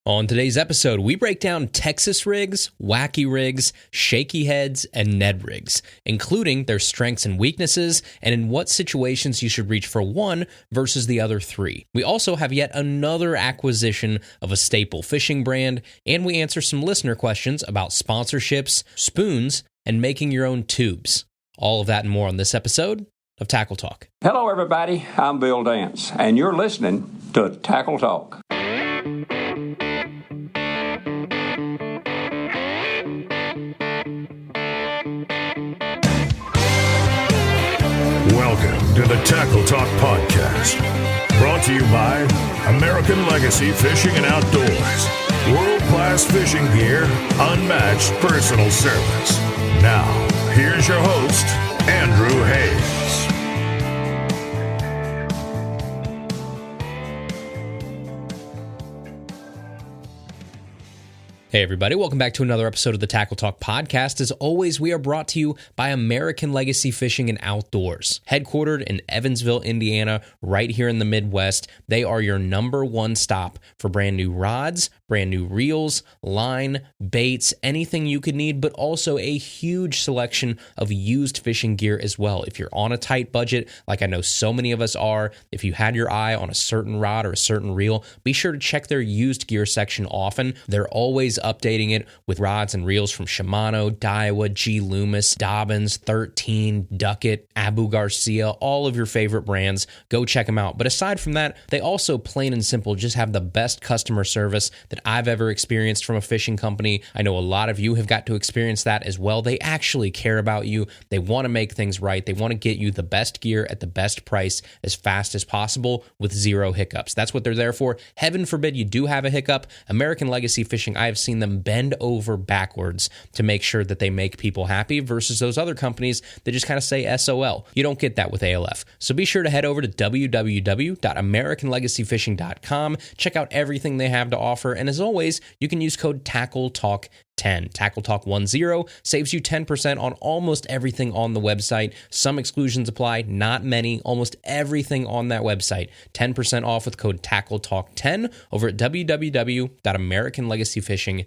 On today's episode, we break down Texas rigs, Wacky rigs, Shaky heads, and Ned rigs, including their strengths and weaknesses, and in what situations you should reach for one versus the other three. We also have yet another acquisition of a staple fishing brand, and we answer some listener questions about sponsorships, spoons, and making your own tubes. All of that and more on this episode of Tackle Talk. Hello, everybody. I'm Bill Dance, and you're listening to Tackle Talk. Welcome to the Tackle Talk Podcast, brought to you by American Legacy Fishing and Outdoors. World-class fishing gear, unmatched personal service. Now, here's your host, Andrew Hayes. Hey everybody, welcome back to another episode of the Tackle Talk Podcast. As always, we are brought to you by American Legacy Fishing and Outdoors. Headquartered in Evansville, Indiana, right here in the Midwest, they are your number one stop for brand new rods, brand new reels, line, baits, anything you could need, but also a huge selection of used fishing gear as well. If you're on a tight budget, like I know so many of us are, if you had your eye on a certain rod or a certain reel, be sure to check their used gear section often. They're always updating it with rods and reels from Shimano, Daiwa, G. Loomis, Dobbins, 13, Duckett, Abu Garcia, all of your favorite brands. Go check them out. But aside from that, they also plain and simple just have the best customer service that I've ever experienced from a fishing company. I know a lot of you have got to experience that as well. They actually care about you. They want to make things right. They want to get you the best gear at the best price as fast as possible with zero hiccups. That's what they're there for. Heaven forbid you do have a hiccup. American Legacy Fishing, I have seen them bend over backwards to make sure that they make people happy versus those other companies that just kind of say SOL. You don't get that with ALF. So be sure to head over to www.americanlegacyfishing.com. Check out everything they have to offer. And as always, you can use code TACKLETALK10. Tackle Talk 10 saves you 10% on almost everything on the website. Some exclusions apply, not many. Almost everything on that website. 10% off with code TACKLETALK10 over at www.americanlegacyfishing.com.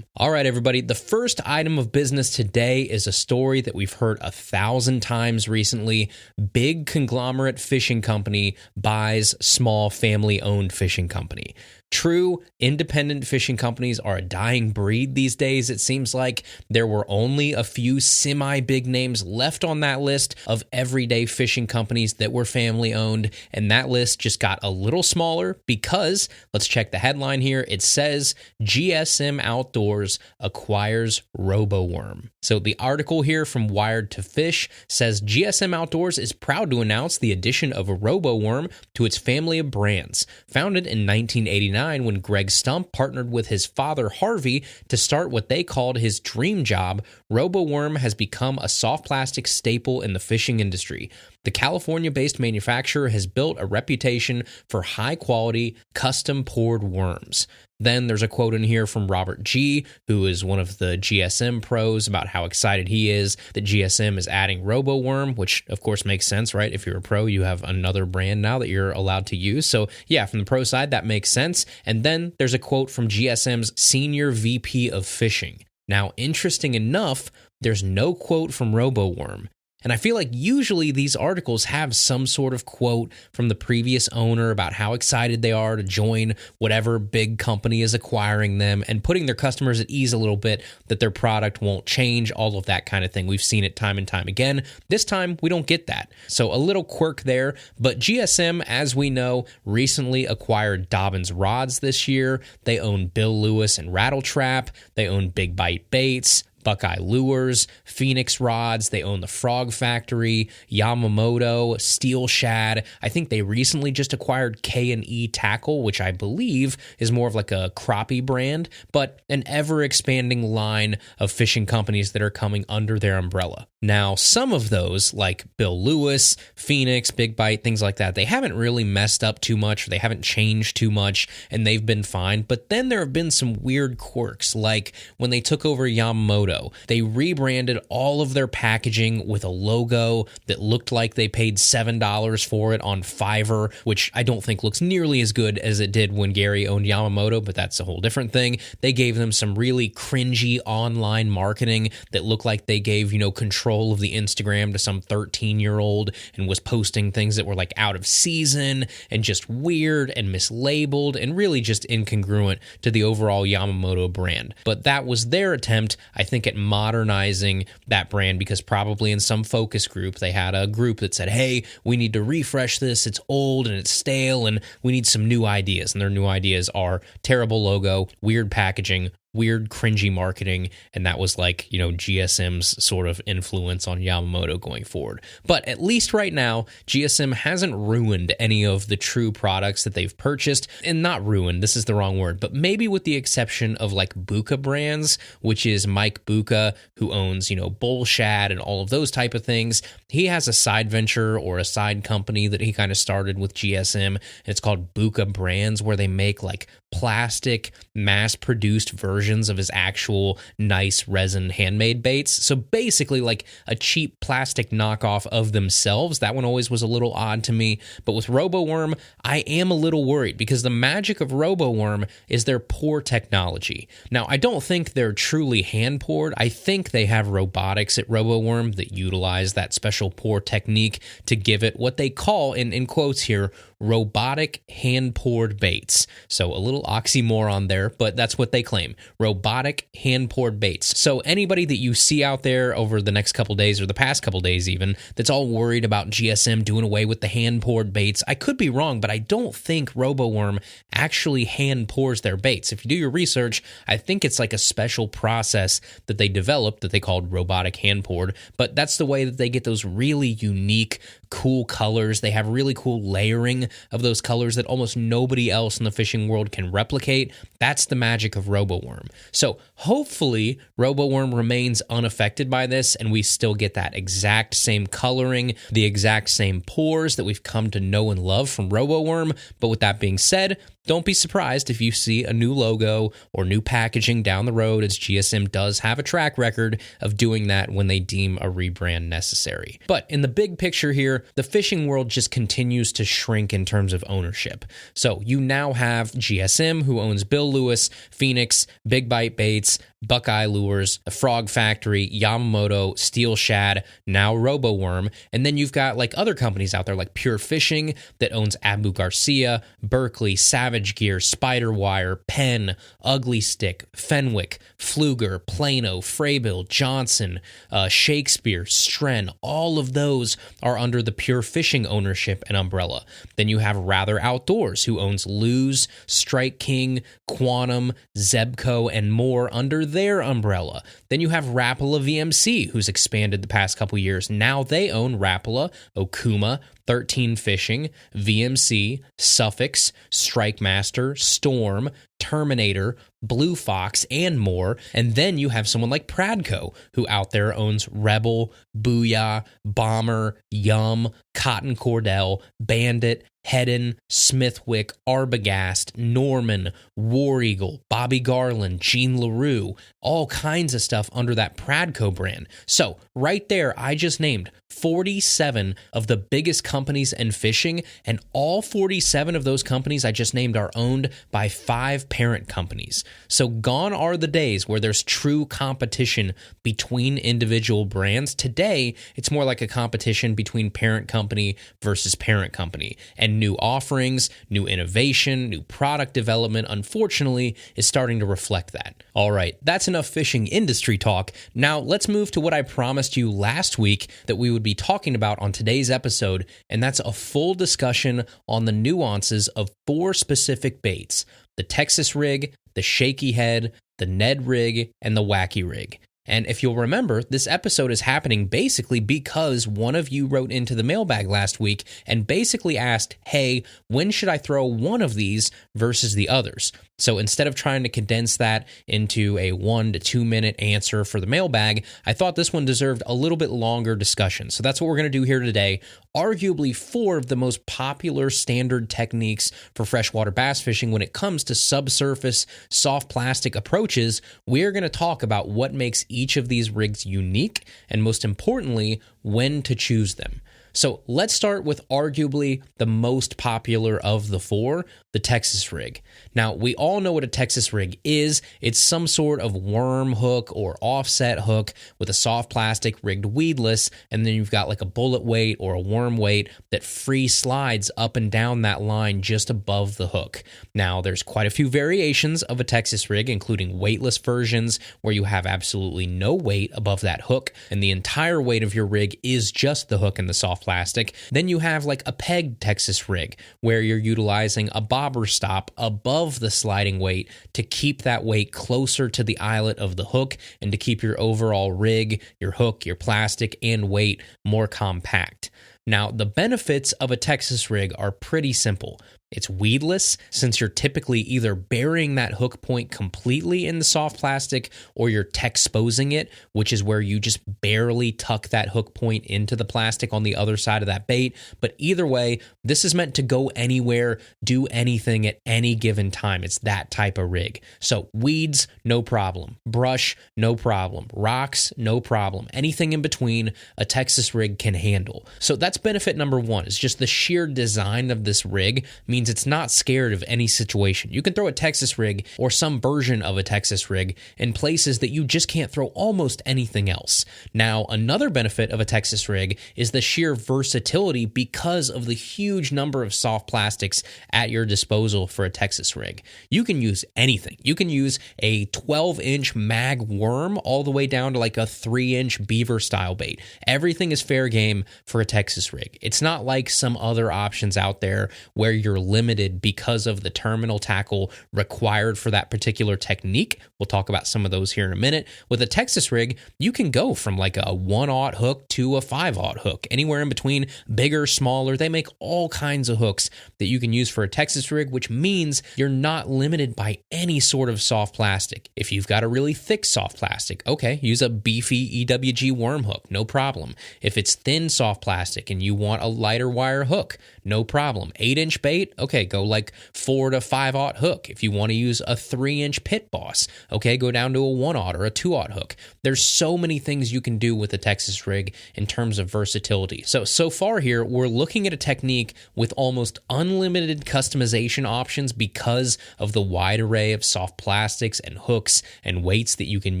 All right, everybody. The first item of business today is a story that we've heard 1,000 times recently. Big conglomerate fishing company buys small family-owned fishing company. True, independent fishing companies are a dying breed these days. It seems like there were only a few semi-big names left on that list of everyday fishing companies that were family-owned, and that list just got a little smaller because, let's check the headline here, it says, GSM Outdoors acquires RoboWorm. So the article here from Wired to Fish says GSM Outdoors is proud to announce the addition of a RoboWorm to its family of brands. Founded in 1989, when Greg Stump partnered with his father Harvey to start what they called his dream job, RoboWorm has become a soft plastic staple in the fishing industry. The California-based manufacturer has built a reputation for high-quality, custom-poured worms. Then there's a quote in here from Robert G., who is one of the GSM pros, about how excited he is that GSM is adding RoboWorm, which of course makes sense, right? If you're a pro, you have another brand now that you're allowed to use. So yeah, from the pro side, that makes sense. And then there's a quote from GSM's Senior VP of Fishing. Now, interesting enough, there's no quote from RoboWorm. And I feel like usually these articles have some sort of quote from the previous owner about how excited they are to join whatever big company is acquiring them and putting their customers at ease a little bit that their product won't change, all of that kind of thing. We've seen it time and time again. This time, we don't get that. So a little quirk there, but GSM, as we know, recently acquired Dobbins Rods this year. They own Bill Lewis and Rattle Trap. They own Big Bite Baits, Buckeye Lures, Phoenix Rods. They own the Frog Factory, Yamamoto, Steel Shad. I think they recently just acquired K&E Tackle, which I believe is more of like a crappie brand, but an ever-expanding line of fishing companies that are coming under their umbrella. Now, some of those, like Bill Lewis, Phoenix, Big Bite, things like that, they haven't really messed up too much, they haven't changed too much, and they've been fine. But then there have been some weird quirks, like when they took over Yamamoto. ago. They rebranded all of their packaging with a logo that looked like they paid $7 for it on Fiverr, which I don't think looks nearly as good as it did when Gary owned Yamamoto, but that's a whole different thing. They gave them some really cringy online marketing that looked like they gave, control of the Instagram to some 13-year-old and was posting things that were like out of season and just weird and mislabeled and really just incongruent to the overall Yamamoto brand. But that was their attempt, I think, at modernizing that brand, because probably in some focus group, they had a group that said, hey, we need to refresh this. It's old and it's stale and we need some new ideas. And their new ideas are terrible logo, weird packaging, weird, cringy marketing, and that was like, GSM's sort of influence on Yamamoto going forward. But at least right now, GSM hasn't ruined any of the true products that they've purchased, and not ruined, this is the wrong word, but maybe with the exception of like Buka Brands, which is Mike Buka, who owns, Bullshad and all of those type of things. He has a side venture or a side company that he kind of started with GSM, and it's called Buka Brands, where they make like plastic, mass-produced versions of his actual nice resin handmade baits. So basically like a cheap plastic knockoff of themselves. That one always was a little odd to me. But with RoboWorm, I am a little worried because the magic of RoboWorm is their pour technology. Now, I don't think they're truly hand-poured. I think they have robotics at RoboWorm that utilize that special pour technique to give it what they call, in quotes here, robotic hand-poured baits. So a little oxymoron there, but that's what they claim. Robotic hand-poured baits. So anybody that you see out there over the next couple days, or the past couple days even, that's all worried about GSM doing away with the hand-poured baits, I could be wrong, but I don't think RoboWorm actually hand-pours their baits. If you do your research, I think it's like a special process that they developed that they called robotic hand-poured, but that's the way that they get those really unique, cool colors. They have really cool layering of those colors that almost nobody else in the fishing world can replicate. That's the magic of RoboWorm. So hopefully RoboWorm remains unaffected by this and we still get that exact same coloring, the exact same pours that we've come to know and love from RoboWorm. But with that being said, don't be surprised if you see a new logo or new packaging down the road, as GSM does have a track record of doing that when they deem a rebrand necessary. But in the big picture here, the fishing world just continues to shrink in terms of ownership. So you now have GSM, who owns Bill Lewis, Phoenix, Big Bite Baits, Buckeye Lures, The Frog Factory, Yamamoto, Steel Shad, now RoboWorm, and then you've got like other companies out there like Pure Fishing that owns Abu Garcia, Berkeley, Savage Gear, Spider Wire, Penn, Ugly Stick, Fenwick, Fluger, Plano, Fraybill, Johnson, Shakespeare, Stren. All of those are under the Pure Fishing ownership and umbrella. Then you have Rather Outdoors, who owns Lose, Strike King, Quantum, Zebco, and more under their umbrella. Then you have Rapala VMC, who's expanded the past couple years. Now they own Rapala, Okuma, 13 Fishing, VMC, Suffix, Strike Master, Storm, Terminator, Blue Fox, and more. And then you have someone like Pradco, who out there owns Rebel, Booyah, Bomber, Yum, Cotton Cordell, Bandit, Hedden, Smithwick, Arbogast, Norman, War Eagle, Bobby Garland, Gene LaRue, all kinds of stuff under that Pradco brand. So right there, I just named 47 of the biggest companies in fishing, and all 47 of those companies I just named are owned by 5 parent companies. So gone are the days where there's true competition between individual brands. Today, it's more like a competition between parent company versus parent company. And new offerings, new innovation, new product development, unfortunately, is starting to reflect that. All right, that's enough fishing industry talk. Now, let's move to what I promised you last week that we would be talking about on today's episode, and that's a full discussion on the nuances of 4 specific baits: the Texas rig, the Shaky head, the Ned rig, and the Wacky rig. And if you'll remember, this episode is happening basically because one of you wrote into the mailbag last week and basically asked, hey, when should I throw one of these versus the others? So instead of trying to condense that into a 1 to 2 minute answer for the mailbag, I thought this one deserved a little bit longer discussion. So that's what we're going to do here today. Arguably 4 of the most popular standard techniques for freshwater bass fishing when it comes to subsurface soft plastic approaches. We're going to talk about what makes each of these rigs unique, and most importantly, when to choose them. So let's start with arguably the most popular of the four, the Texas rig. Now, we all know what a Texas rig is. It's some sort of worm hook or offset hook with a soft plastic rigged weedless, and then you've got like a bullet weight or a worm weight that free slides up and down that line just above the hook. Now, there's quite a few variations of a Texas rig, including weightless versions where you have absolutely no weight above that hook, and the entire weight of your rig is just the hook and the soft plastic. Then you have like a pegged Texas rig where you're utilizing a bobber stop above the sliding weight to keep that weight closer to the eyelet of the hook and to keep your overall rig, your hook, your plastic, and weight more compact. Now, the benefits of a Texas rig are pretty simple. It's weedless, since you're typically either burying that hook point completely in the soft plastic or you're texposing it, which is where you just barely tuck that hook point into the plastic on the other side of that bait. But either way, this is meant to go anywhere, do anything at any given time. It's that type of rig. So weeds, no problem. Brush, no problem. Rocks, no problem. Anything in between, a Texas rig can handle. So that's benefit number one, is just the sheer design of this rig means it's not scared of any situation. You can throw a Texas rig or some version of a Texas rig in places that you just can't throw almost anything else. Now, another benefit of a Texas rig is the sheer versatility because of the huge number of soft plastics at your disposal for a Texas rig. You can use anything. You can use a 12-inch mag worm all the way down to like a 3-inch beaver style bait. Everything is fair game for a Texas rig. It's not like some other options out there where you're limited because of the terminal tackle required for that particular technique. We'll talk about some of those here in a minute. With a Texas rig, you can go from like a 1/0 hook to a 5/0 hook, anywhere in between, bigger, smaller. They make all kinds of hooks that you can use for a Texas rig, which means you're not limited by any sort of soft plastic. If you've got a really thick soft plastic, okay, use a beefy EWG worm hook, no problem. If it's thin soft plastic and you want a lighter wire hook, no problem. 8-inch bait, okay, go like 4 to 5/0 hook. If you want to use a 3-inch pit boss, okay, go down to a 1/0 or a 2/0 hook. There's so many things you can do with a Texas rig in terms of versatility. So far here, we're looking at a technique with almost unlimited customization options because of the wide array of soft plastics and hooks and weights that you can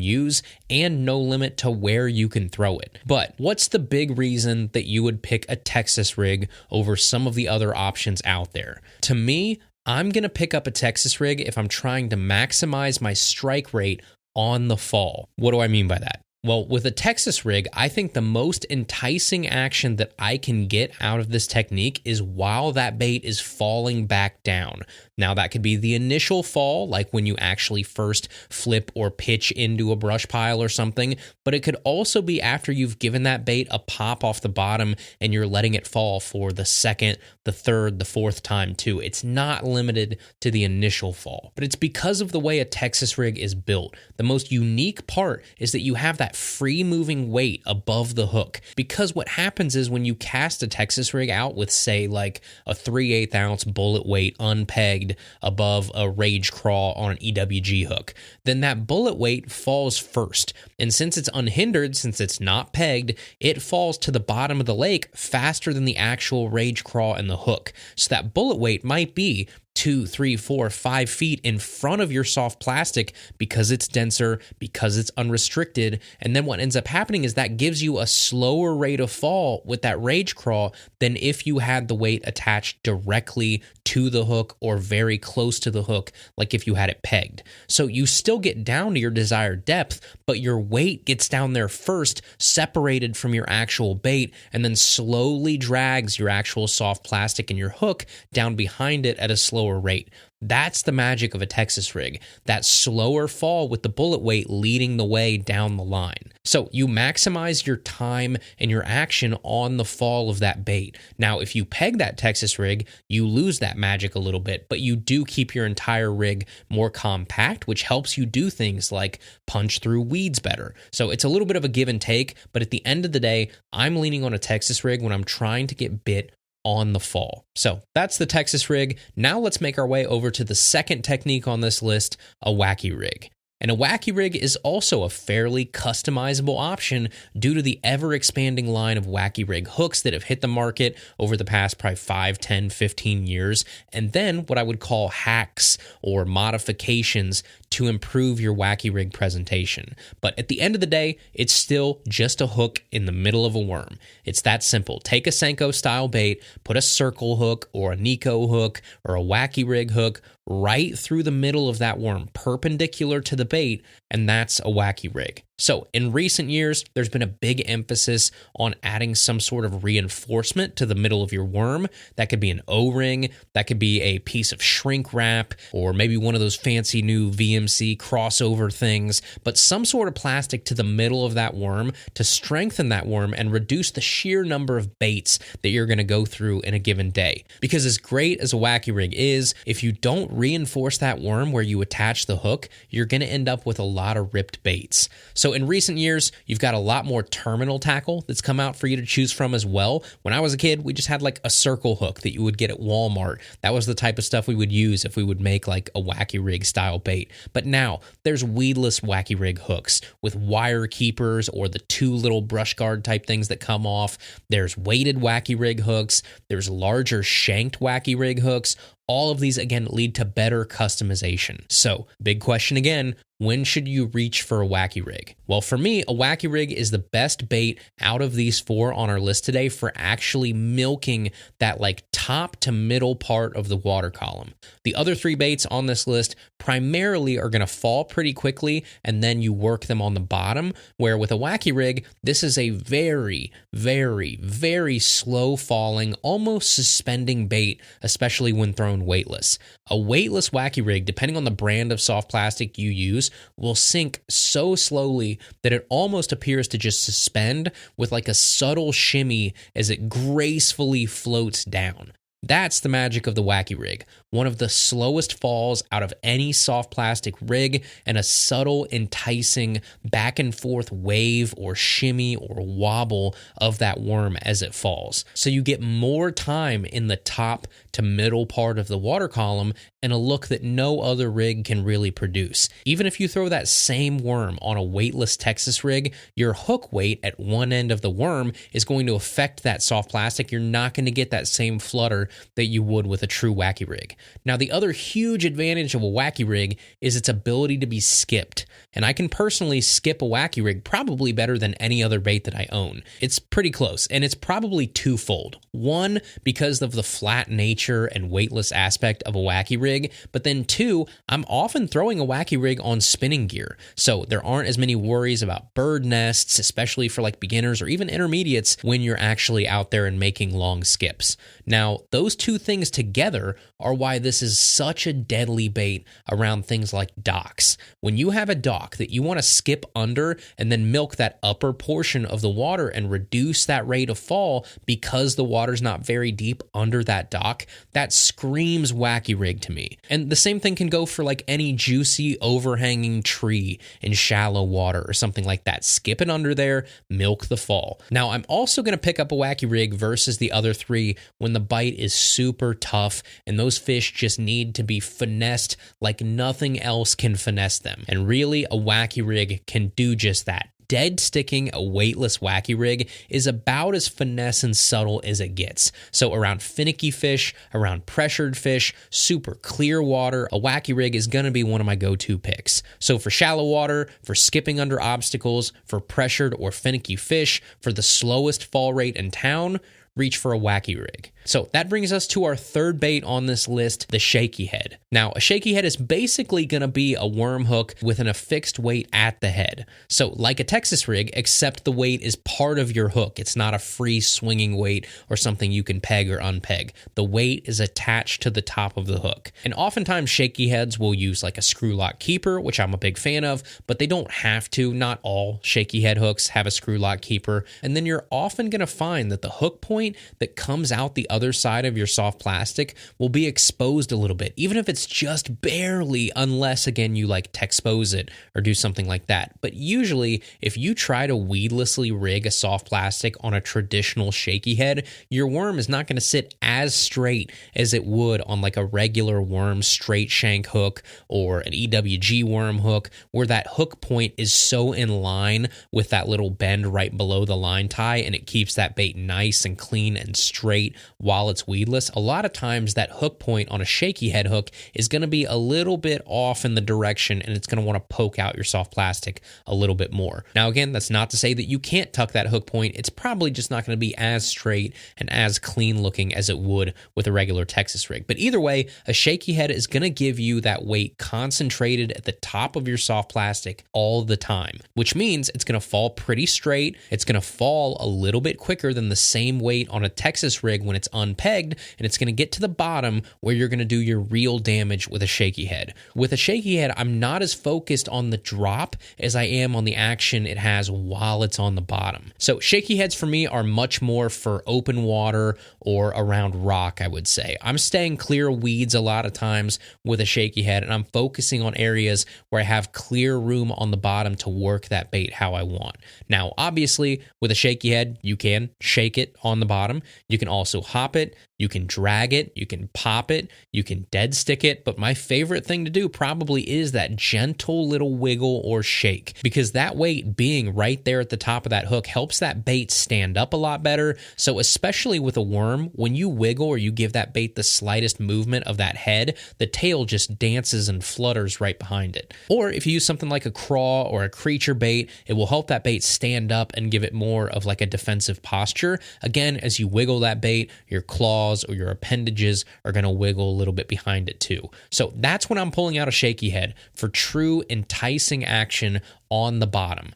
use, and no limit to where you can throw it. But what's the big reason that you would pick a Texas rig over some of the other options out there? To me, I'm going to pick up a Texas rig if I'm trying to maximize my strike rate on the fall. What do I mean by that? Well, with a Texas rig, I think the most enticing action that I can get out of this technique is while that bait is falling back down. Now, that could be the initial fall, like when you actually first flip or pitch into a brush pile or something, but it could also be after you've given that bait a pop off the bottom and you're letting it fall for the second, the third, the fourth time too. It's not limited to the initial fall, but it's because of the way a Texas rig is built. The most unique part is that you have that free moving weight above the hook, because what happens is when you cast a Texas rig out with, say, like a 3/8 ounce bullet weight unpegged above a rage crawl on an EWG hook, then that bullet weight falls first. And since it's unhindered, since it's not pegged, it falls to the bottom of the lake faster than the actual rage crawl and the hook. So that bullet weight might be 2, 3, 4, 5 feet in front of your soft plastic because it's denser, because it's unrestricted. And then what ends up happening is that gives you a slower rate of fall with that rage crawl than if you had the weight attached directly to the hook or very close to the hook, like if you had it pegged. So you still get down to your desired depth, but your weight gets down there first, separated from your actual bait, and then slowly drags your actual soft plastic and your hook down behind it at a slower rate. That's the magic of a Texas rig, that slower fall with the bullet weight leading the way down the line. So you maximize your time and your action on the fall of that bait. Now, if you peg that Texas rig, you lose that magic a little bit, but you do keep your entire rig more compact, which helps you do things like punch through weeds better. So it's a little bit of a give and take, but at the end of the day, I'm leaning on a Texas rig when I'm trying to get bit on the fall. So that's the Texas rig. Now let's make our way over to the second technique on this list, a Wacky rig. And a Wacky rig is also a fairly customizable option due to the ever-expanding line of Wacky rig hooks that have hit the market over the past probably 5, 10, 15 years, and then what I would call hacks or modifications to improve your Wacky rig presentation. But at the end of the day, it's still just a hook in the middle of a worm. It's that simple. Take a Senko-style bait, put a circle hook or a Nico hook or a Wacky rig hook right through the middle of that worm, perpendicular to the bait, and that's a Wacky rig. So in recent years, there's been a big emphasis on adding some sort of reinforcement to the middle of your worm. That could be an O-ring, that could be a piece of shrink wrap, or maybe one of those fancy new VMC crossover things, but some sort of plastic to the middle of that worm to strengthen that worm and reduce the sheer number of baits that you're going to go through in a given day. Because as great as a Wacky rig is, if you don't reinforce that worm where you attach the hook, you're going to end up with a lot of ripped baits. So in recent years, you've got a lot more terminal tackle that's come out for you to choose from as well. When I was a kid, we just had like a circle hook that you would get at Walmart. That was the type of stuff we would use if we would make like a Wacky rig style bait. But now there's weedless Wacky rig hooks with wire keepers or the two little brush guard type things that come off. There's weighted Wacky rig hooks. There's larger shanked Wacky rig hooks. All of these, again, lead to better customization. So, big question again, when should you reach for a Wacky rig? Well, for me, a Wacky rig is the best bait out of these 4 on our list today for actually milking that like top to middle part of the water column. The other 3 baits on this list primarily are going to fall pretty quickly and then you work them on the bottom, where with a Wacky rig, this is a very, very, very slow falling, almost suspending bait, especially when thrown weightless. A weightless Wacky rig, depending on the brand of soft plastic you use, will sink so slowly that it almost appears to just suspend with like a subtle shimmy as it gracefully floats down. That's the magic of the Wacky rig. One of the slowest falls out of any soft plastic rig and a subtle, enticing back and forth wave or shimmy or wobble of that worm as it falls. So you get more time in the top to middle part of the water column and a look that no other rig can really produce. Even if you throw that same worm on a weightless Texas rig, your hook weight at one end of the worm is going to affect that soft plastic. You're not going to get that same flutter that you would with a true Wacky rig. Now, the other huge advantage of a Wacky rig is its ability to be skipped. And I can personally skip a Wacky rig probably better than any other bait that I own. It's pretty close, and it's probably twofold. One, because of the flat nature and weightless aspect of a Wacky rig, but then 2, I'm often throwing a Wacky rig on spinning gear, so there aren't as many worries about bird nests, especially for like beginners or even intermediates when you're actually out there and making long skips. Now, those 2 things together are why this is such a deadly bait around things like docks. When you have a dock that you want to skip under and then milk that upper portion of the water and reduce that rate of fall because the water's not very deep under that dock, that screams Wacky rig to me. And the same thing can go for like any juicy overhanging tree in shallow water or something like that. Skip it under there, milk the fall. Now, I'm also going to pick up a Wacky rig versus the other 3 when the bite is super tough and those fish just need to be finessed like nothing else can finesse them. And really, a Wacky rig can do just that. Dead sticking a weightless Wacky rig is about as finesse and subtle as it gets. So around finicky fish, around pressured fish, super clear water, a Wacky rig is going to be one of my go-to picks. So for shallow water, for skipping under obstacles, for pressured or finicky fish, for the slowest fall rate in town, reach for a Wacky rig. So that brings us to our 3rd bait on this list, the Shaky head. Now, a Shaky head is basically going to be a worm hook with an affixed weight at the head. So like a Texas rig, except the weight is part of your hook. It's not a free swinging weight or something you can peg or unpeg. The weight is attached to the top of the hook. And oftentimes Shaky heads will use like a screw lock keeper, which I'm a big fan of, but they don't have to. Not all Shaky head hooks have a screw lock keeper. And then you're often going to find that the hook point that comes out the other side of your soft plastic will be exposed a little bit, even if it's just barely, unless, again, you like Texpose it or do something like that. But usually, if you try to weedlessly rig a soft plastic on a traditional shaky head, your worm is not going to sit as straight as it would on like a regular worm straight shank hook or an EWG worm hook, where that hook point is so in line with that little bend right below the line tie, and it keeps that bait nice and clean and straight while it's weedless. A lot of times that hook point on a shaky head hook is going to be a little bit off in the direction, and it's going to want to poke out your soft plastic a little bit more. Now again, that's not to say that you can't tuck that hook point. It's probably just not going to be as straight and as clean looking as it would with a regular Texas rig. But either way, a shaky head is going to give you that weight concentrated at the top of your soft plastic all the time, which means it's going to fall pretty straight. It's going to fall a little bit quicker than the same weight on a Texas rig when it's unpegged, and it's going to get to the bottom where you're going to do your real damage with a shaky head. With a shaky head, I'm not as focused on the drop as I am on the action it has while it's on the bottom. So shaky heads for me are much more for open water or around rock, I would say. I'm staying clear of weeds a lot of times with a shaky head, and I'm focusing on areas where I have clear room on the bottom to work that bait how I want. Now, obviously, with a shaky head, you can shake it on the bottom. You can also hop it. You can drag it, you can pop it, you can dead stick it, but my favorite thing to do probably is that gentle little wiggle or shake, because that weight being right there at the top of that hook helps that bait stand up a lot better. So especially with a worm, when you wiggle or you give that bait the slightest movement of that head, the tail just dances and flutters right behind it. Or if you use something like a craw or a creature bait, it will help that bait stand up and give it more of like a defensive posture. Again, as you wiggle that bait, your claw or your appendages are going to wiggle a little bit behind it too. So that's when I'm pulling out a shaky head for true enticing action on the bottom.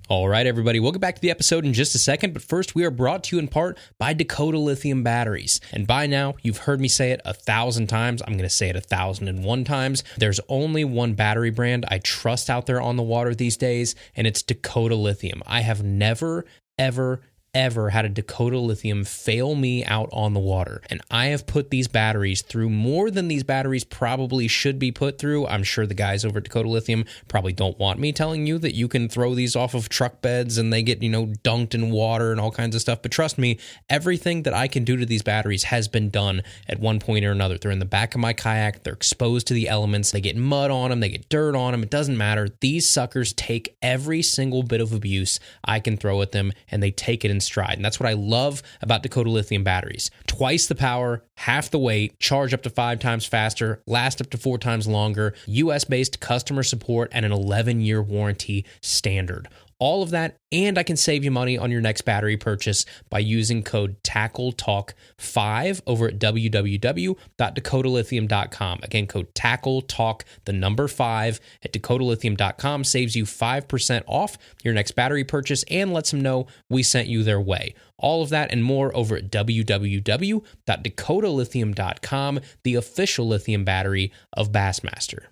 All right, everybody, we'll get back to the episode in just a second, but first we are brought to you in part by Dakota Lithium Batteries. And by now, you've heard me say it 1,000 times. I'm going to say it 1,001 times. There's only one battery brand I trust out there on the water these days, and it's Dakota Lithium. I have never, ever had a Dakota Lithium fail me out on the water. And I have put these batteries through more than these batteries probably should be put through. I'm sure the guys over at Dakota Lithium probably don't want me telling you that you can throw these off of truck beds and they get, dunked in water and all kinds of stuff. But trust me, everything that I can do to these batteries has been done at one point or another. They're in the back of my kayak. They're exposed to the elements. They get mud on them. They get dirt on them. It doesn't matter. These suckers take every single bit of abuse I can throw at them, and they take it in stride. And that's what I love about Dakota Lithium batteries. Twice the power, half the weight, charge up to 5 times faster, last up to 4 times longer, US-based customer support, and an 11-year warranty standard. All of that, and I can save you money on your next battery purchase by using code TACKLETALK5 over at www.dakotalithium.com. Again, code TACKLETALK, the number 5 at dakotalithium.com saves you 5% off your next battery purchase and lets them know we sent you their way. All of that and more over at www.dakotalithium.com, the official lithium battery of Bassmaster.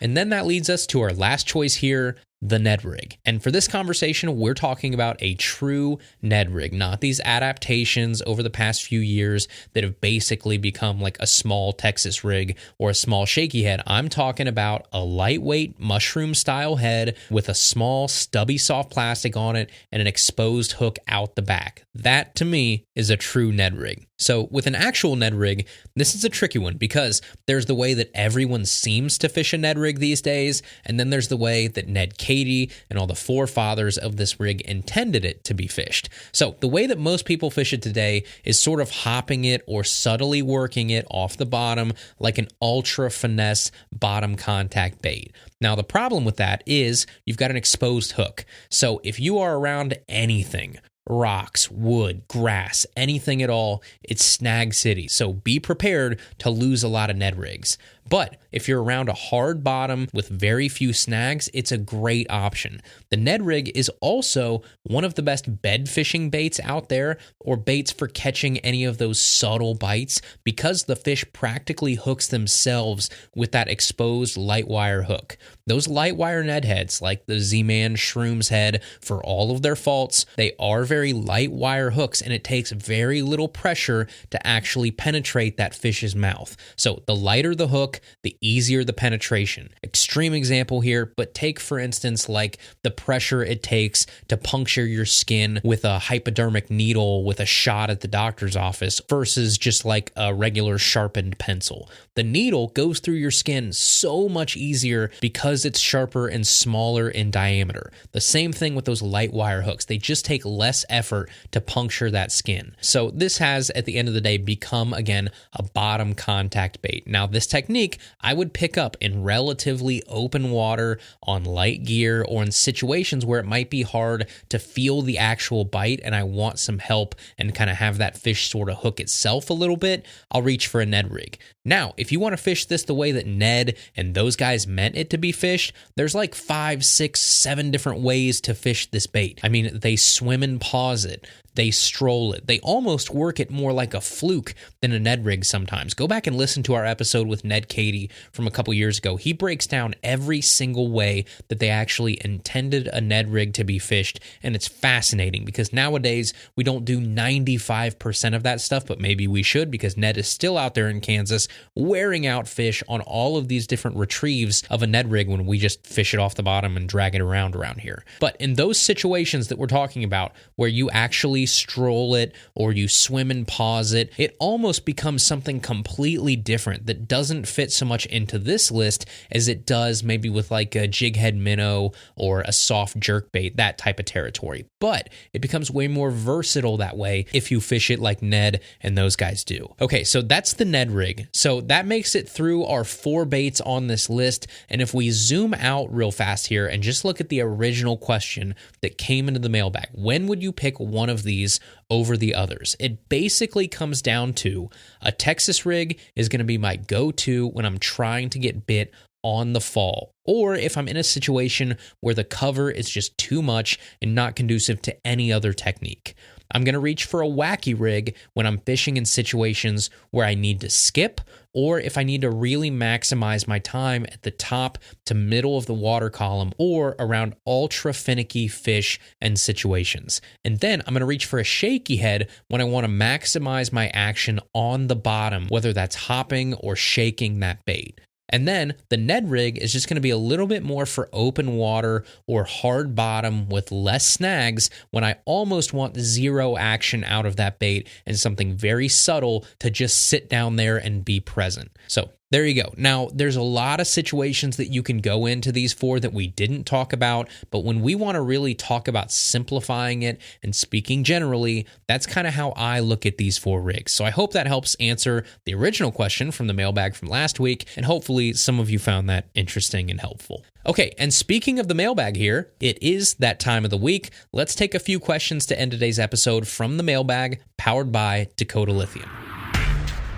And then that leads us to our last choice here, the Ned rig. And for this conversation, we're talking about a true Ned rig, not these adaptations over the past few years that have basically become like a small Texas rig or a small shaky head. I'm talking about a lightweight mushroom style head with a small stubby soft plastic on it and an exposed hook out the back. That to me is a true Ned rig. So with an actual Ned rig, this is a tricky one because there's the way that everyone seems to fish a Ned rig these days, and then there's the way that Ned Katie and all the forefathers of this rig intended it to be fished. So the way that most people fish it today is sort of hopping it or subtly working it off the bottom like an ultra finesse bottom contact bait. Now the problem with that is you've got an exposed hook. So if you are around anything, rocks, wood, grass, anything at all, it's snag city. So be prepared to lose a lot of Ned rigs. But if you're around a hard bottom with very few snags, it's a great option. The Ned rig is also one of the best bed fishing baits out there, or baits for catching any of those subtle bites, because the fish practically hooks themselves with that exposed light wire hook. Those light wire Ned heads, like the Z-Man Shroom's head, for all of their faults, they are very light wire hooks, and it takes very little pressure to actually penetrate that fish's mouth. So the lighter the hook, the easier the penetration. Extreme example here, but take for instance like the pressure it takes to puncture your skin with a hypodermic needle with a shot at the doctor's office versus just like a regular sharpened pencil. The needle goes through your skin so much easier because it's sharper and smaller in diameter. The same thing with those light wire hooks. They just take less effort to puncture that skin. So this has, at the end of the day, become, again, a bottom contact bait. Now, this technique I would pick up in relatively open water, on light gear, or in situations where it might be hard to feel the actual bite and I want some help and kind of have that fish sort of hook itself a little bit. I'll reach for a Ned rig. Now, if you want to fish this the way that Ned and those guys meant it to be fished, there's like 5, 6, 7 different ways to fish this bait. I mean, they swim and pause it. They stroll it. They almost work it more like a fluke than a Ned rig sometimes. Go back and listen to our episode with Ned Cady from a couple years ago. He breaks down every single way that they actually intended a Ned rig to be fished, and it's fascinating because nowadays we don't do 95% of that stuff, but maybe we should, because Ned is still out there in Kansas wearing out fish on all of these different retrieves of a Ned rig when we just fish it off the bottom and drag it around here. But in those situations that we're talking about where you actually stroll it or you swim and pause it, it almost becomes something completely different that doesn't fit so much into this list as it does maybe with like a jig head minnow or a soft jerk bait, that type of territory. But it becomes way more versatile that way if you fish it like Ned and those guys do. Okay, so that's the Ned rig. So that makes it through our 4 baits on this list. And if we zoom out real fast here and just look at the original question that came into the mailbag, when would you pick one of these over the others? It basically comes down to a Texas rig is going to be my go-to when I'm trying to get bit on the fall, or if I'm in a situation where the cover is just too much and not conducive to any other technique. I'm going to reach for a Wacky rig when I'm fishing in situations where I need to skip, or if I need to really maximize my time at the top to middle of the water column or around ultra finicky fish and situations. And then I'm going to reach for a Shaky head when I want to maximize my action on the bottom, whether that's hopping or shaking that bait. And then the Ned rig is just going to be a little bit more for open water or hard bottom with less snags when I almost want zero action out of that bait and something very subtle to just sit down there and be present. So there you go. Now, there's a lot of situations that you can go into these 4 that we didn't talk about, but when we want to really talk about simplifying it and speaking generally, that's kind of how I look at these 4 rigs. So I hope that helps answer the original question from the mailbag from last week, and hopefully some of you found that interesting and helpful. Okay, and speaking of the mailbag here, it is that time of the week. Let's take a few questions to end today's episode from the mailbag, powered by Dakota Lithium.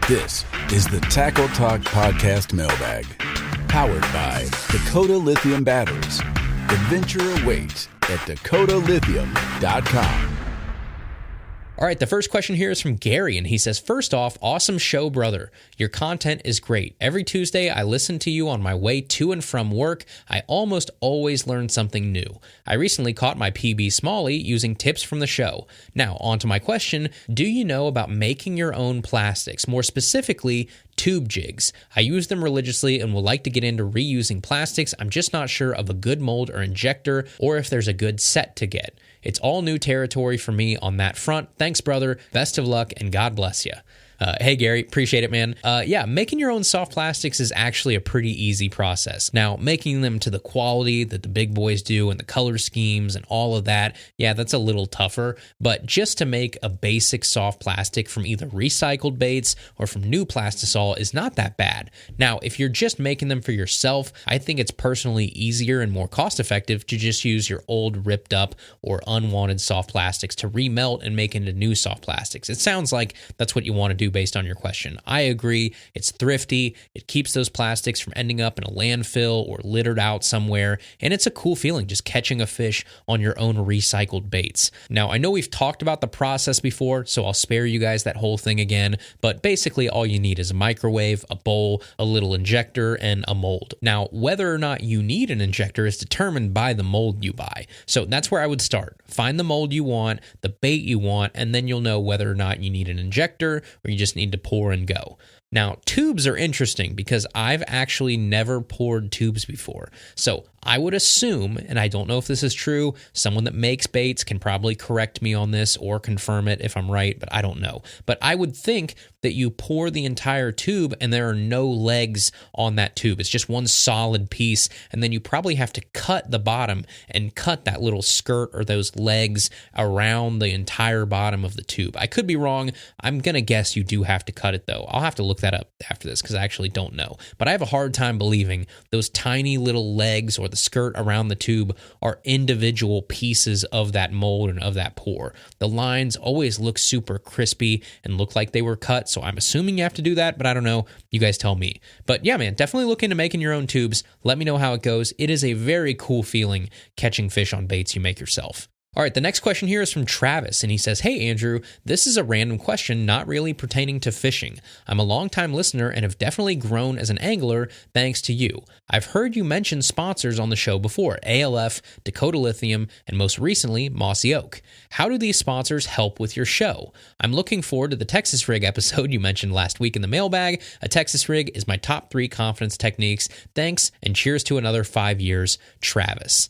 This is the Tackle Talk Podcast Mailbag, powered by Dakota Lithium Batteries. Adventure awaits at dakotalithium.com. All right, the first question here is from Gary, and he says, first off, awesome show, brother. Your content is great. Every Tuesday, I listen to you on my way to and from work. I almost always learn something new. I recently caught my PB Smallie using tips from the show. Now, on to my question. Do you know about making your own plastics, more specifically, tube jigs? I use them religiously and would like to get into reusing plastics. I'm just not sure of a good mold or injector, or if there's a good set to get. It's all new territory for me on that front. Thanks, brother. Best of luck, and God bless you. Hey, Gary, appreciate it, man. Yeah, making your own soft plastics is actually a pretty easy process. Now, making them to the quality that the big boys do and the color schemes and all of that, yeah, that's a little tougher. But just to make a basic soft plastic from either recycled baits or from new plastisol is not that bad. Now, if you're just making them for yourself, I think it's personally easier and more cost-effective to just use your old ripped up or unwanted soft plastics to remelt and make into new soft plastics. It sounds like that's what you want to do do based on your question. I agree. It's thrifty. It keeps those plastics from ending up in a landfill or littered out somewhere. And it's a cool feeling just catching a fish on your own recycled baits. Now, I know we've talked about the process before, so I'll spare you guys that whole thing again. But basically, all you need is a microwave, a bowl, a little injector, and a mold. Now, whether or not you need an injector is determined by the mold you buy. So that's where I would start. Find the mold you want, the bait you want, and then you'll know whether or not you need an injector or you just need to pour and go. Now, tubes are interesting because I've actually never poured tubes before. So I would assume, and I don't know if this is true, someone that makes baits can probably correct me on this or confirm it if I'm right, but I don't know. But I would think that you pour the entire tube and there are no legs on that tube. It's just one solid piece, and then you probably have to cut the bottom and cut that little skirt or those legs around the entire bottom of the tube. I could be wrong. I'm going to guess you do have to cut it, though. I'll have to look that up after this because I actually don't know. But I have a hard time believing those tiny little legs or the skirt around the tube are individual pieces of that mold and of that pour. The lines always look super crispy and look like they were cut, so I'm assuming you have to do that, but I don't know. You guys tell me. But yeah, man, definitely look into making your own tubes. Let me know how it goes. It is a very cool feeling catching fish on baits you make yourself. All right, the next question here is from Travis, and he says, "Hey, Andrew, this is a random question not really pertaining to fishing. I'm a longtime listener and have definitely grown as an angler thanks to you. I've heard you mention sponsors on the show before, ALF, Dakota Lithium, and most recently, Mossy Oak. How do these sponsors help with your show? I'm looking forward to the Texas rig episode you mentioned last week in the mailbag. A Texas rig is my top 3 confidence techniques. Thanks, and cheers to another 5 years, Travis."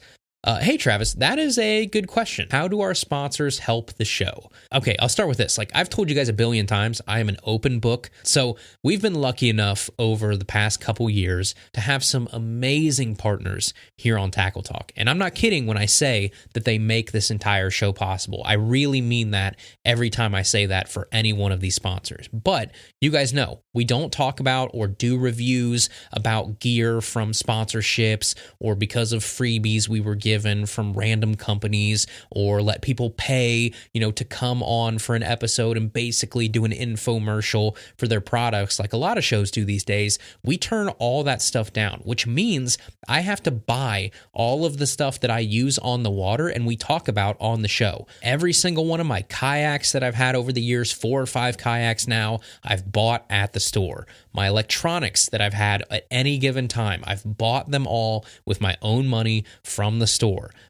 Hey, Travis, that is a good question. How do our sponsors help the show? Okay, I'll start with this. Like I've told you guys a billion times, I am an open book. So we've been lucky enough over the past couple years to have some amazing partners here on Tackle Talk. And I'm not kidding when I say that they make this entire show possible. I really mean that every time I say that for any one of these sponsors. But you guys know, we don't talk about or do reviews about gear from sponsorships or because of freebies we were given from random companies, or let people pay, to come on for an episode and basically do an infomercial for their products like a lot of shows do these days. We turn all that stuff down, which means I have to buy all of the stuff that I use on the water and we talk about on the show. Every single one of my kayaks that I've had over the years, 4 or 5 kayaks now, I've bought at the store. My electronics that I've had at any given time, I've bought them all with my own money from the store.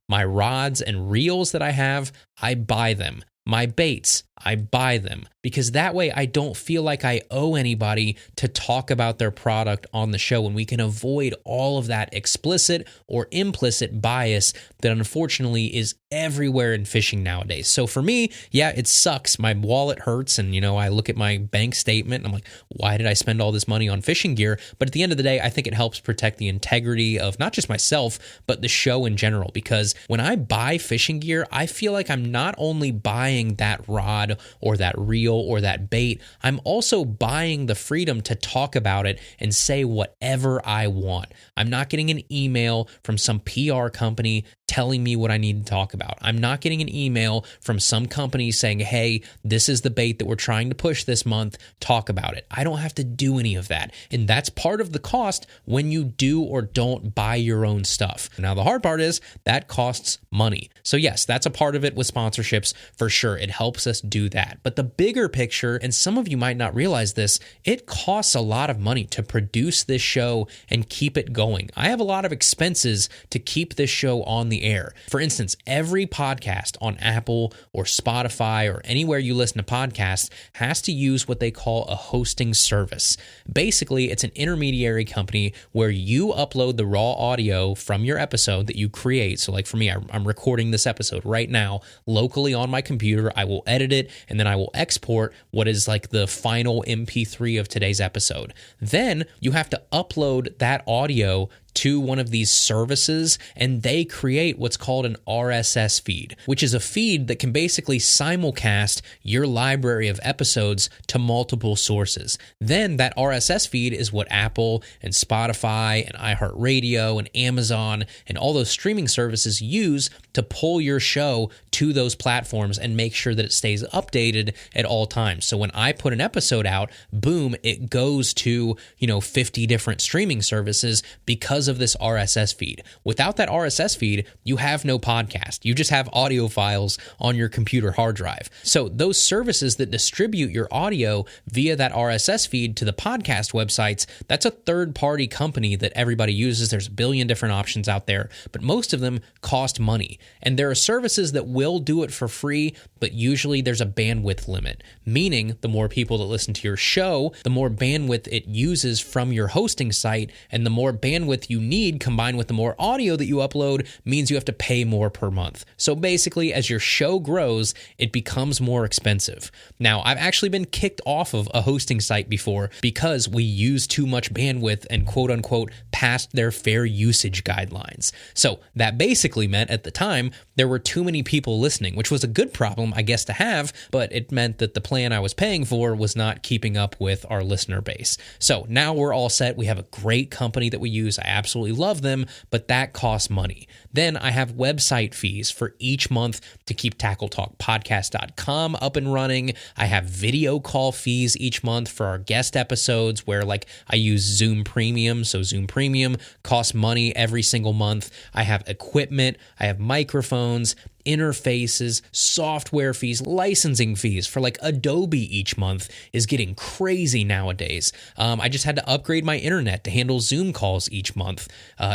My rods and reels that I have, I buy them. My baits, I buy them, because that way I don't feel like I owe anybody to talk about their product on the show, and we can avoid all of that explicit or implicit bias that unfortunately is everywhere in fishing nowadays. So for me, yeah, it sucks. My wallet hurts, and I look at my bank statement and I'm like, why did I spend all this money on fishing gear? But at the end of the day, I think it helps protect the integrity of not just myself, but the show in general, because when I buy fishing gear, I feel like I'm not only buying that rod or that reel or that bait, I'm also buying the freedom to talk about it and say whatever I want. I'm not getting an email from some PR company telling me what I need to talk about. I'm not getting an email from some company saying, hey, this is the bait that we're trying to push this month, talk about it. I don't have to do any of that. And that's part of the cost when you do or don't buy your own stuff. Now, the hard part is that costs money. So yes, that's a part of it with sponsorships for sure. It helps us do that. But the bigger picture, and some of you might not realize this, it costs a lot of money to produce this show and keep it going. I have a lot of expenses to keep this show on the air. For instance, every podcast on Apple or Spotify or anywhere you listen to podcasts has to use what they call a hosting service. Basically, it's an intermediary company where you upload the raw audio from your episode that you create. So like for me, I'm recording this episode right now locally on my computer. I will edit it and then I will export what is like the final MP3 of today's episode. Then you have to upload that audio to one of these services, and they create what's called an RSS feed, which is a feed that can basically simulcast your library of episodes to multiple sources. Then that RSS feed is what Apple and Spotify and iHeartRadio and Amazon and all those streaming services use to pull your show to those platforms and make sure that it stays updated at all times. So when I put an episode out, boom, it goes to, 50 different streaming services because of this RSS feed. Without that RSS feed, you have no podcast. You just have audio files on your computer hard drive. So those services that distribute your audio via that RSS feed to the podcast websites, that's a third-party company that everybody uses. There's a billion different options out there, but most of them cost money. And there are services that will do it for free, but usually there's a bandwidth limit, meaning the more people that listen to your show, the more bandwidth it uses from your hosting site, and the more bandwidth you need combined with the more audio that you upload means you have to pay more per month. So basically, as your show grows, it becomes more expensive. Now, I've actually been kicked off of a hosting site before because we use too much bandwidth and quote unquote passed their fair usage guidelines. So that basically meant at the time there were too many people listening, which was a good problem, I guess, to have, but it meant that the plan I was paying for was not keeping up with our listener base. So now we're all set. We have a great company that we use. I absolutely love them, but that costs money. Then I have website fees for each month to keep TackleTalkPodcast.com up and running. I have video call fees each month for our guest episodes where I use Zoom Premium. So Zoom Premium costs money every single month. I have equipment. I have microphones, interfaces, software fees, licensing fees for Adobe each month is getting crazy nowadays. I just had to upgrade my internet to handle Zoom calls each month.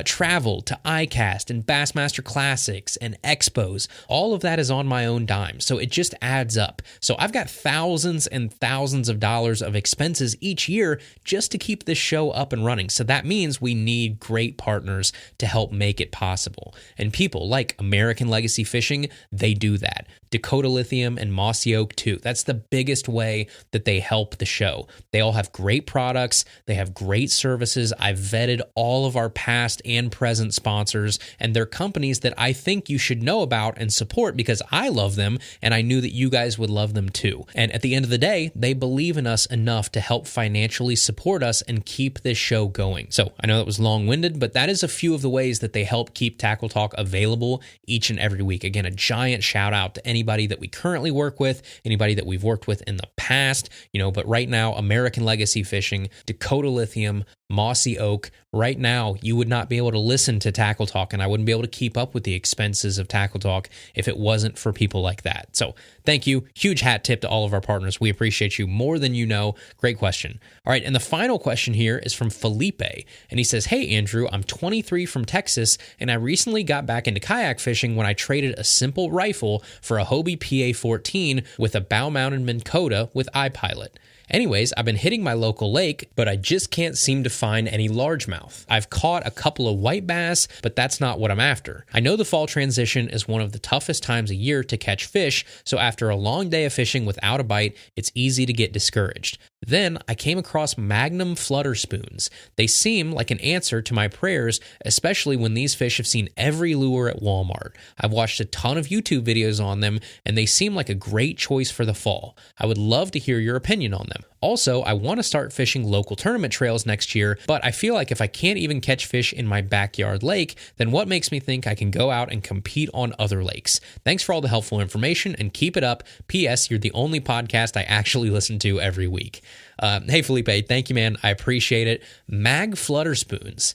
Travel to iCast and Bassmaster Classics and Expos. All of that is on my own dime. So it just adds up. So I've got thousands and thousands of dollars of expenses each year just to keep this show up and running. So that means we need great partners to help make it possible. And people like American Legacy Fishing, they do that. Dakota Lithium and Mossy Oak too. That's the biggest way that they help the show. They all have great products. They have great services. I've vetted all of our past and present sponsors, and they're companies that I think you should know about and support because I love them, and I knew that you guys would love them too. And at the end of the day, they believe in us enough to help financially support us and keep this show going. So I know that was long-winded, but that is a few of the ways that they help keep Tackle Talk available each and every week. Again, a giant shout out to anybody that we currently work with, anybody that we've worked with in the past, but right now, American Legacy Fishing, Dakota Lithium, Mossy Oak. Right now, you would not be able to listen to Tackle Talk, and I wouldn't be able to keep up with the expenses of Tackle Talk if it wasn't for people like that. So thank you. Huge hat tip to all of our partners. We appreciate you more than you know. Great question. All right, and the final question here is from Felipe, and he says, "Hey, Andrew, I'm 23 from Texas, and I recently got back into kayak fishing when I traded a simple rifle for a Hobie PA-14 with a bow-mounted Minn Kota with iPilot. Anyways, I've been hitting my local lake, but I just can't seem to find any largemouth. I've caught a couple of white bass, but that's not what I'm after. I know the fall transition is one of the toughest times a year to catch fish, so after a long day of fishing without a bite, it's easy to get discouraged. Then I came across Magnum flutter spoons. They seem like an answer to my prayers, especially when these fish have seen every lure at Walmart. I've watched a ton of YouTube videos on them, and they seem like a great choice for the fall. I would love to hear your opinion on them. Also, I want to start fishing local tournament trails next year, but I feel like if I can't even catch fish in my backyard lake, then what makes me think I can go out and compete on other lakes? Thanks for all the helpful information and keep it up. P.S. You're the only podcast I actually listen to every week." Hey, Felipe, thank you, man. I appreciate it. Mag flutter spoons.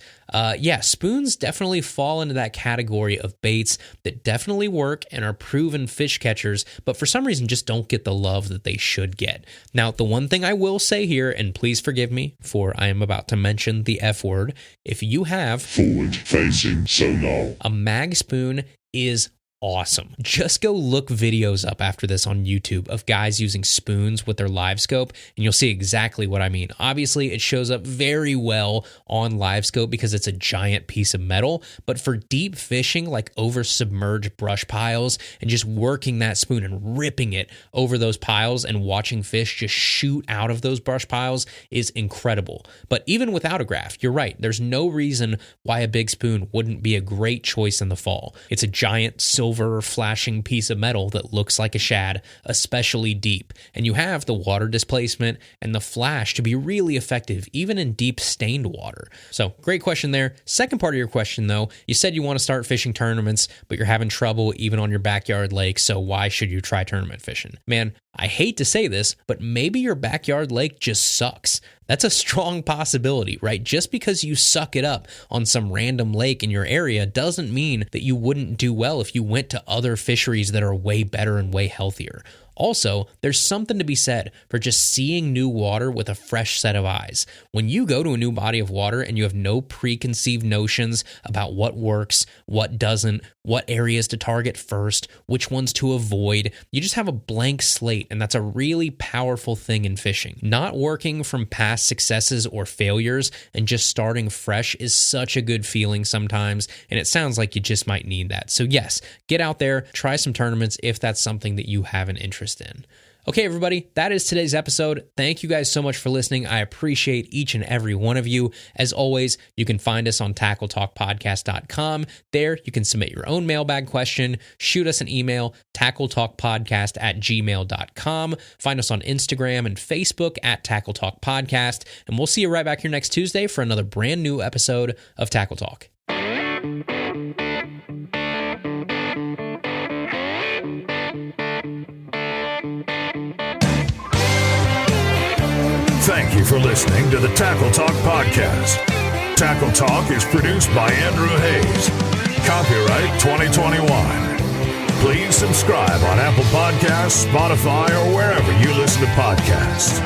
Spoons definitely fall into that category of baits that definitely work and are proven fish catchers, but for some reason just don't get the love that they should get. Now, the one thing I will say here, and please forgive me, for I am about to mention the F word, if you have forward-facing sonar, a mag spoon is awesome. Just go look videos up after this on YouTube of guys using spoons with their live scope, and you'll see exactly what I mean. Obviously, it shows up very well on live scope because it's a giant piece of metal, but for deep fishing, like over submerged brush piles, and just working that spoon and ripping it over those piles and watching fish just shoot out of those brush piles is incredible. But even without a graph, you're right. There's no reason why a big spoon wouldn't be a great choice in the fall. It's a giant silver flashing piece of metal that looks like a shad, especially deep. And you have the water displacement and the flash to be really effective, even in deep stained water. So great question there. Second part of your question though, you said you want to start fishing tournaments, but you're having trouble even on your backyard lake. So why should you try tournament fishing? Man, I hate to say this, but maybe your backyard lake just sucks. That's a strong possibility, right? Just because you suck it up on some random lake in your area doesn't mean that you wouldn't do well if you went to other fisheries that are way better and way healthier. Also, there's something to be said for just seeing new water with a fresh set of eyes. When you go to a new body of water and you have no preconceived notions about what works, what doesn't, what areas to target first, which ones to avoid, you just have a blank slate, and that's a really powerful thing in fishing. Not working from past successes or failures and just starting fresh is such a good feeling sometimes, and it sounds like you just might need that. So yes, get out there, try some tournaments if that's something that you have an interest in. Okay, everybody, that is today's episode. Thank you guys so much for listening. I appreciate each and every one of you. As always, you can find us on tackletalkpodcast.com. There, you can submit your own mailbag question, shoot us an email, tackletalkpodcast@gmail.com. Find us on Instagram and Facebook at Tackle Talk Podcast, and we'll see you right back here next Tuesday for another brand new episode of Tackle Talk. Thank you for listening to the Tackle Talk Podcast. Tackle Talk is produced by Andrew Hayes. Copyright 2021. Please subscribe on Apple Podcasts, Spotify, or wherever you listen to podcasts.